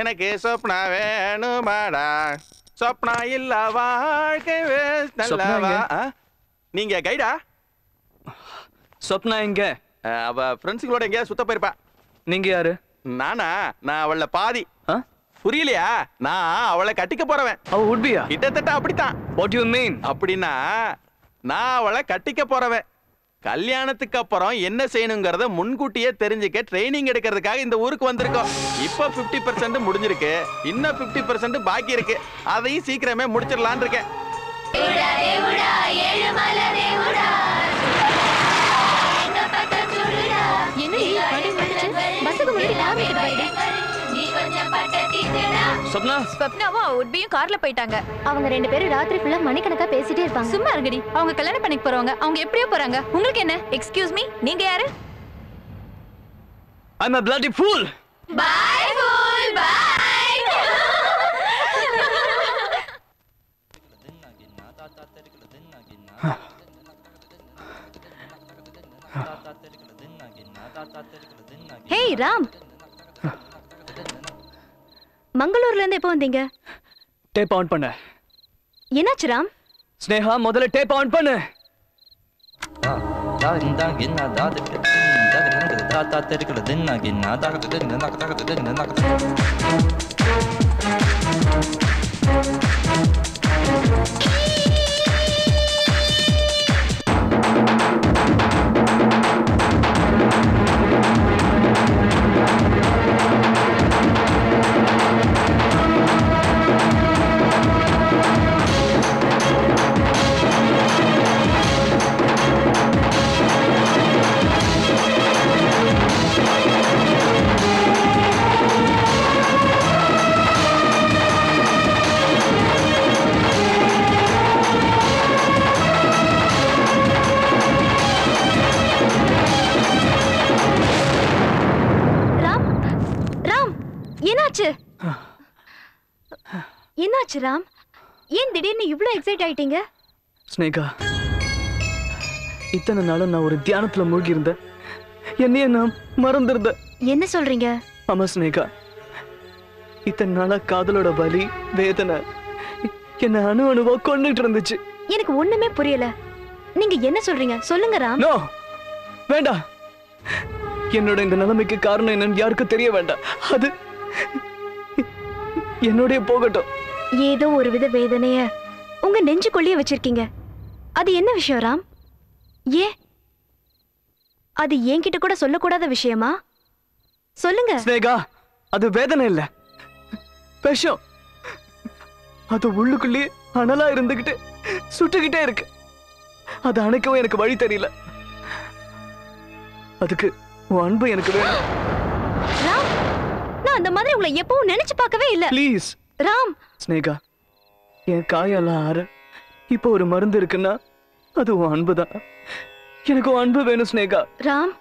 எனக்கு சொப்னா வேணுமாடா சொப்னா இல்ல வாழ்க்கை நல்லவா. நீங்க கைடா? சொப்னா எங்க? அவ ஃப்ரெண்ட்ஸுங்களோட எங்கேயாவது சுத்த போயிருப்பா. நீங்க யாரு? நானா? நான் அவள பாதி. புரியலையா? நான் அவளை கட்டிக்க போறவன். அவ உட்பியா? கிட்டத்தட்ட அப்படித்தான். What do you mean? அப்படின்னா நான் அவளை கட்டிக்க போறவன். கல்யாணத்துக்கு அப்புறம் என்ன செய்யணுங்கிறத முன்கூட்டியே தெரிஞ்சுக்க ட்ரைனிங் எடுக்கிறதுக்காக இந்த ஊருக்கு வந்திருக்கோம். இப்போ 50% முடிஞ்சிருக்கு, இன்னும் 50% பாக்கி இருக்கு. அதையும் சீக்கிரமே முடிச்சிடலான்னு இருக்கேன். கார்ல போயிட்டாங்க. அவங்க ரெண்டு பேரும் ராத்திரி ஃபுல்லா மணிக்கணக்கா பேசிட்டே இருப்பாங்க. சும்மா இருங்கடி. அவங்க கல்யாணம் பண்ணிக்க போறவங்க. அவங்க எப்படியோ போறாங்க. உங்களுக்கு என்ன? எக்ஸ்கியூஸ் மீ, நீங்க யாரு? I'm a bloody fool. Bye fool, bye. Hey Ram. மங்களூர்ல இருந்து எப்போ வந்தீங்க? டேப் ஆன் பண்ணு. என்னாச்சு ராம்? ஸ்னேகா முதல்ல டேப் ஆன் பண்ணு. என்னாச்சு ராம்? ஏன் திடீர்னு இவ்ளோ எக்ஸைட் ஆயிட்டீங்க? ஸ்னேகா, இத்தனை நாளும் நான் ஒரு தியானத்துல மூழ்கி இருந்தேன். என்னையே நான் மறந்துருந்தேன். என்ன சொல்றீங்க? ஆமா ஸ்னேகா, இத்தனை நாளா காதலோட வலி வேதனை என்ன அணுவா கொண்டுட்டு இருந்துச்சு. எனக்கு ஒண்ணுமே புரியல. நீங்க என்ன சொல்றீங்க? சொல்லுங்க ராம். நோ, வேண்டாம். என்னோட இந்த நிலைமைக்கு காரணம் என்னன்னு யாருக்கும் தெரிய வேண்டாம். அது என்னோடய போகட்டும். ஏதோ ஒரு வித வேதனைய உங்க நெஞ்சுக்குள்ளேயே வச்சிருக்கீங்க. அது என்ன விஷயம் ராம்? ஏ அது என்கிட்ட கூட சொல்லக்கூடாத விஷயமா? சொல்லுங்க. ஸ்னேகா, அது வேதனை இல்ல, விஷம். அது உள்ளுக்குள்ளேயே அனலா இருந்துகிட்டு சுட்டுக்கிட்டே இருக்கு. அது அணைக்கவும் எனக்கு வழி தெரியல. அதுக்கு உன் அன்பு எனக்கு வேணும். ராம், நான் அந்த மாதிரி உங்களை எப்பவும் நினைச்சு பார்க்கவே இல்ல. ப்ளீஸ் ராம். ஸ்னேகா, என் காயெல்லாம் ஆற இப்போ ஒரு மருந்து இருக்குன்னா அது உன் அன்புதான். எனக்கு உன் அன்பு வேணும் ஸ்னேகா. ராம்.